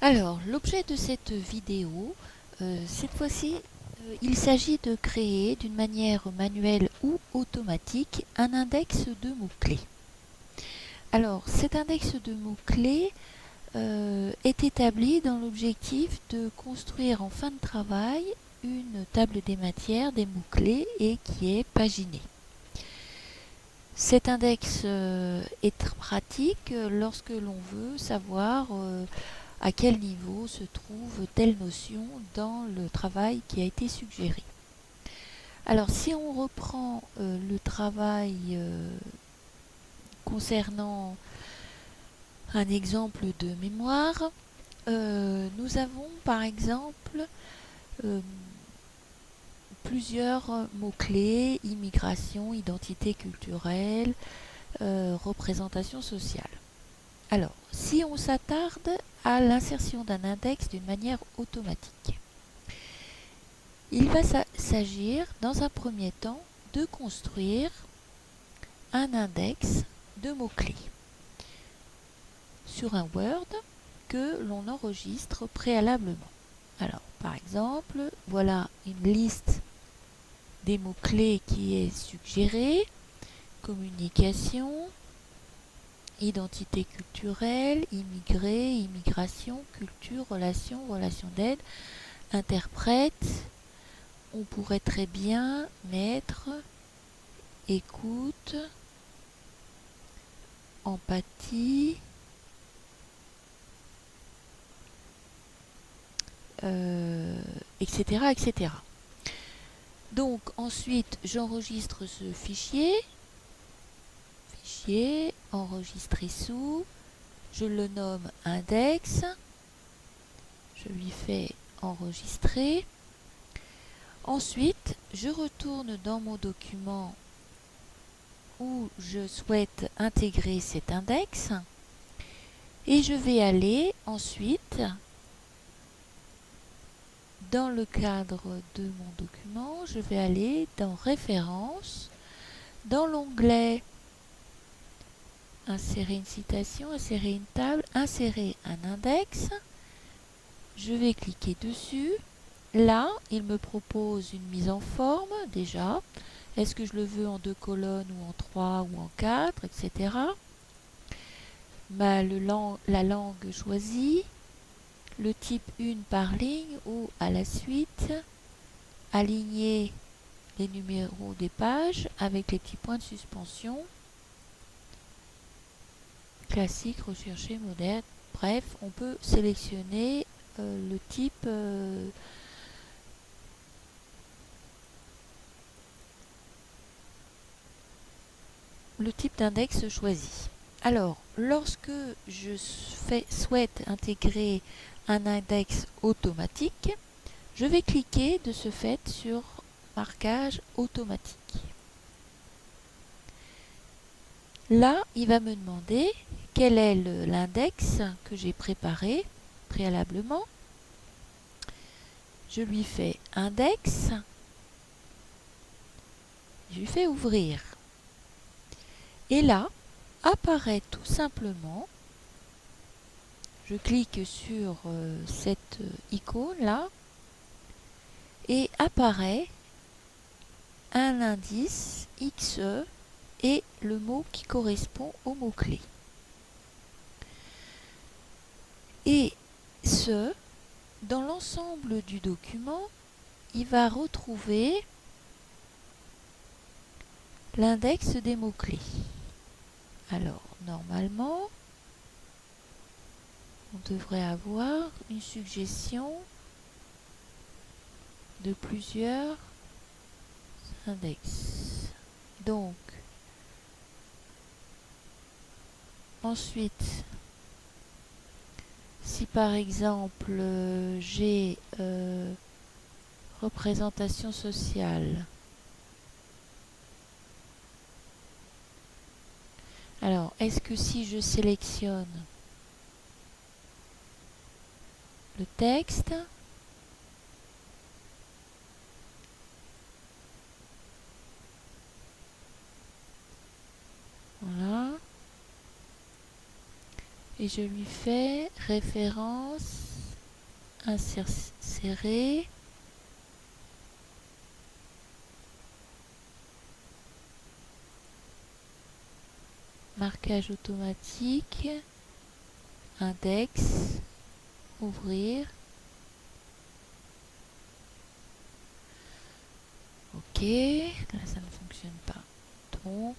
Alors, l'objet de cette vidéo, cette fois-ci, il s'agit de créer d'une manière manuelle ou automatique un index de mots-clés. Alors, cet index de mots-clés est établi dans l'objectif de construire en fin de travail une table des matières des mots-clés et qui est paginée. Cet index est pratique lorsque l'on veut savoir à quel niveau se trouve telle notion dans le travail qui a été suggéré. Alors si on reprend le travail concernant un exemple de mémoire, nous avons par exemple euh, plusieurs mots-clés: immigration, identité culturelle, représentation sociale. Alors, si on s'attarde à l'insertion d'un index d'une manière automatique, il va s'agir dans un premier temps de construire un index de mots-clés sur un Word que l'on enregistre préalablement. Alors, par exemple, voilà une liste des mots-clés qui est suggérée: communication, identité culturelle, immigré, immigration, culture, relation, relation d'aide, interprète. On pourrait très bien mettre écoute, empathie, etc., etc. Donc ensuite j'enregistre ce fichier, enregistrer sous, je le nomme index, je lui fais enregistrer. Ensuite je retourne dans mon document où je souhaite intégrer cet index et je vais aller ensuite dans le cadre de mon document, je vais aller dans références, dans l'onglet insérer une citation, insérer une table, insérer un index. Je vais cliquer dessus. Là, il me propose une mise en forme déjà. Est-ce que je le veux en 2 colonnes ou en 3 ou en 4, etc. La langue choisie, le type une par ligne ou à la suite, aligner les numéros des pages avec les petits points de suspension, classique, recherché, moderne. Bref, on peut sélectionner le type d'index choisi. Alors, lorsque je souhaite intégrer un index automatique, je vais cliquer de ce fait sur marquage automatique. Là, il va me demander quel est l'index que j'ai préparé préalablement. Je lui fais index, je lui fais ouvrir. Et là, apparaît tout simplement, je clique sur cette icône là, et apparaît un indice XE et le mot qui correspond au mot-clé. Et ce, dans l'ensemble du document, il va retrouver l'index des mots-clés. Alors, normalement, on devrait avoir une suggestion de plusieurs index. Donc, ensuite, si par exemple j'ai représentation sociale, alors est-ce que si je sélectionne le texte, voilà, et je lui fais référence insérer marquage automatique, index, ouvrir. Ok, là ça ne fonctionne pas. Donc,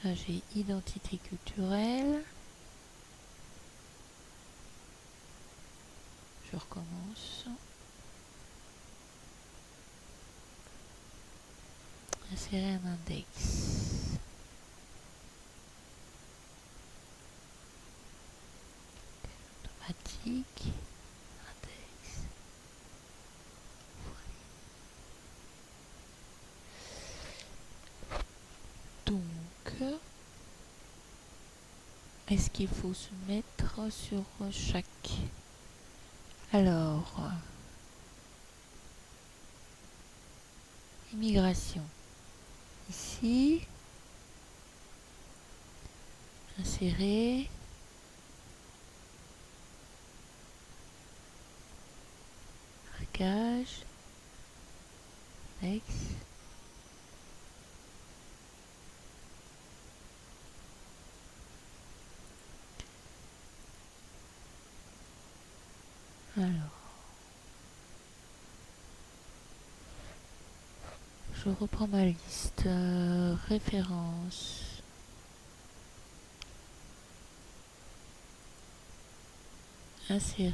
là j'ai identité culturelle. Je recommence. Insérer un index. Automatique. Index. Donc, est-ce qu'il faut se mettre sur chaque? Alors, immigration. Ici, insérer. Marquage. Index. Alors, je reprends ma liste. Référence. Insérer.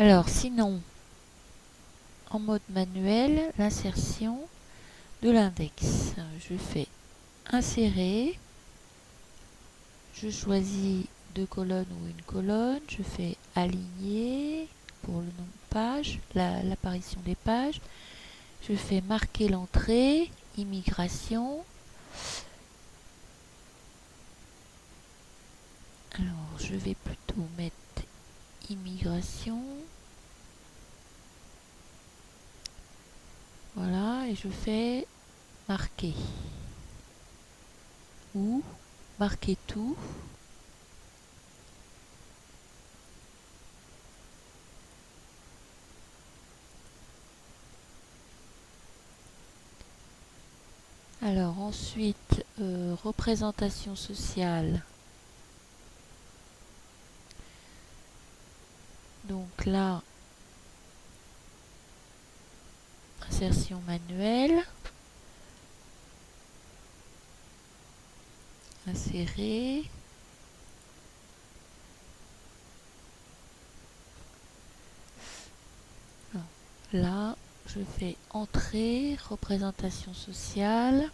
Alors, sinon, en mode manuel, l'insertion de l'index. Je fais insérer. Je choisis 2 colonnes ou une colonne. Je fais aligner pour le nom de page, l'apparition des pages. Je fais marquer l'entrée, immigration. Alors, je vais plutôt mettre immigration. Voilà, et je fais marquer. Ou marquer tout. Alors ensuite, représentation sociale. Donc là, insertion manuelle. Insérer. Non. Là, je fais entrée, représentation sociale.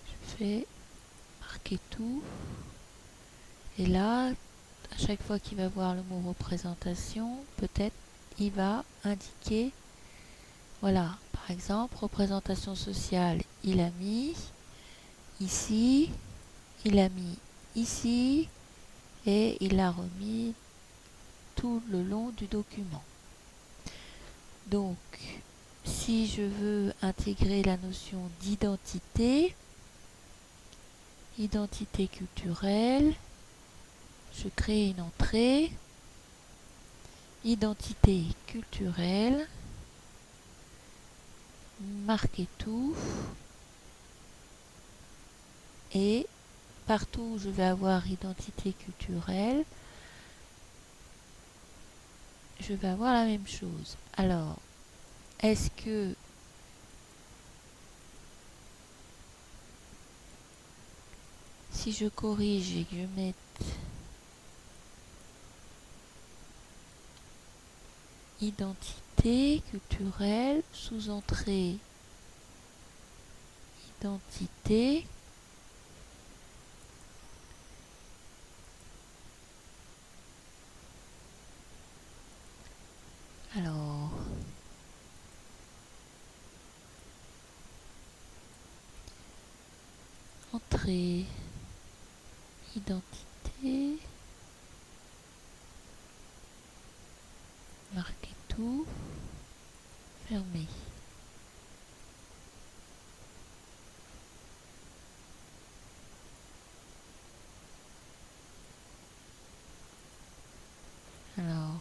Je fais marquer tout. Et là, à chaque fois qu'il va voir le mot représentation, peut-être il va indiquer, voilà, par exemple, représentation sociale, il a mis ici, il a mis ici, et il a remis tout le long du document. Donc, si je veux intégrer la notion d'identité, identité culturelle, je crée une entrée, identité culturelle, marquer tout, et partout où je vais avoir identité culturelle, je vais avoir la même chose. Alors, est-ce que si je corrige et que je mets identité culturelle, sous-entrée identité. Alors, entrée, identité, marquer tout, fermer. Alors,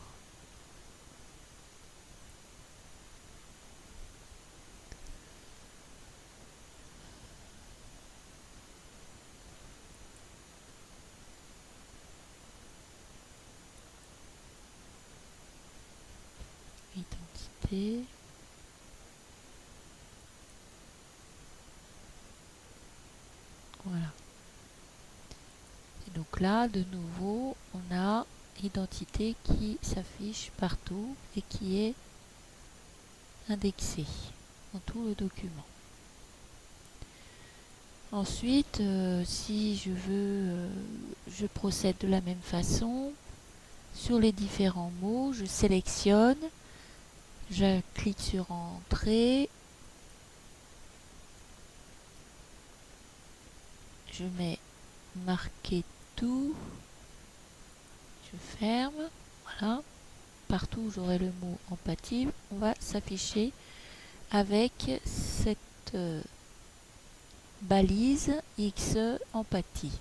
identité. Voilà. Et donc là, de nouveau, on a identité qui s'affiche partout et qui est indexée dans tout le document. Ensuite, si je veux, je procède de la même façon. Sur les différents mots, je sélectionne, je clique sur Entrée, je mets Marquer tout, je ferme, voilà. Partout où j'aurai le mot empathie, on va s'afficher avec cette balise X empathie.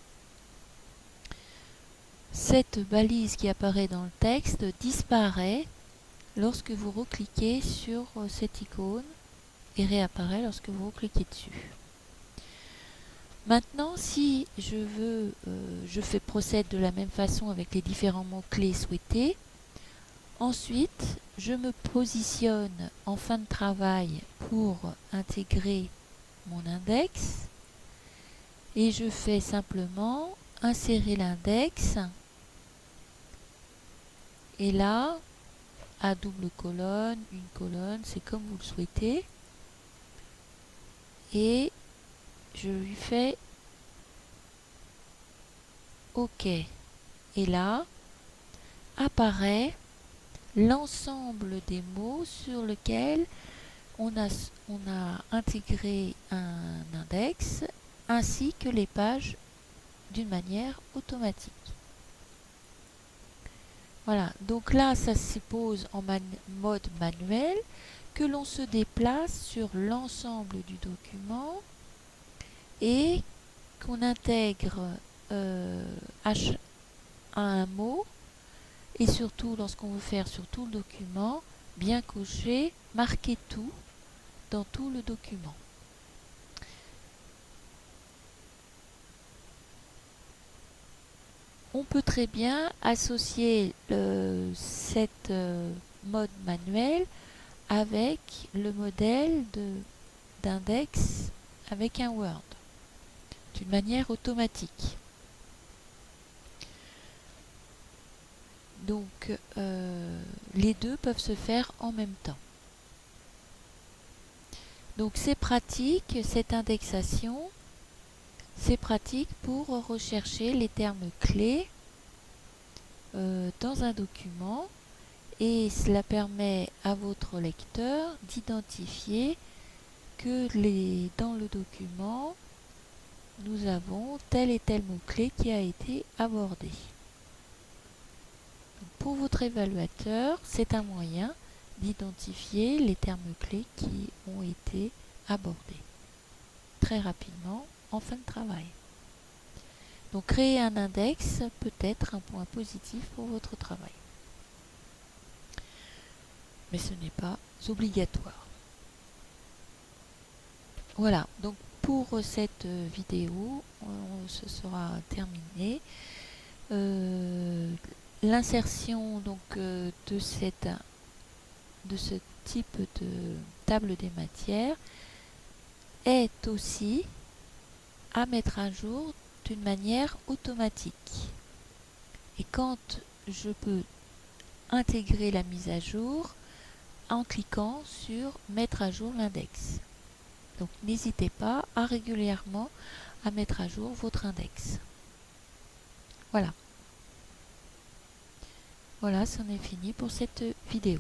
Cette balise qui apparaît dans le texte disparaît lorsque vous recliquez sur cette icône et réapparaît lorsque vous recliquez dessus. Maintenant, si je veux, je fais procède de la même façon avec les différents mots-clés souhaités. Ensuite, je me positionne en fin de travail pour intégrer mon index et je fais simplement insérer l'index et là, à double colonne, une colonne, c'est comme vous le souhaitez et je lui fais OK. Et là, apparaît l'ensemble des mots sur lesquels on a intégré un index ainsi que les pages d'une manière automatique. Voilà, donc là ça suppose en mode manuel que l'on se déplace sur l'ensemble du document et qu'on intègre un mot et surtout lorsqu'on veut faire sur tout le document, bien cocher, marquer tout dans tout le document. On peut très bien associer cette mode manuel avec le modèle d'index avec un Word d'une manière automatique. Donc les deux peuvent se faire en même temps. Donc c'est pratique, cette indexation, c'est pratique pour rechercher les termes clés dans un document et cela permet à votre lecteur d'identifier que dans le document, nous avons tel et tel mot-clé qui a été abordé. Donc, pour votre évaluateur, c'est un moyen d'identifier les termes clés qui ont été abordés très rapidement en fin de travail. Donc créer un index peut être un point positif pour votre travail. Mais ce n'est pas obligatoire. Voilà, donc pour cette vidéo, ce sera terminé. L'insertion donc de ce type de table des matières est aussi à mettre à jour d'une manière automatique. Et quand je peux intégrer la mise à jour, en cliquant sur mettre à jour l'index. Donc n'hésitez pas à régulièrement à mettre à jour votre index. Voilà. Voilà, c'en est fini pour cette vidéo.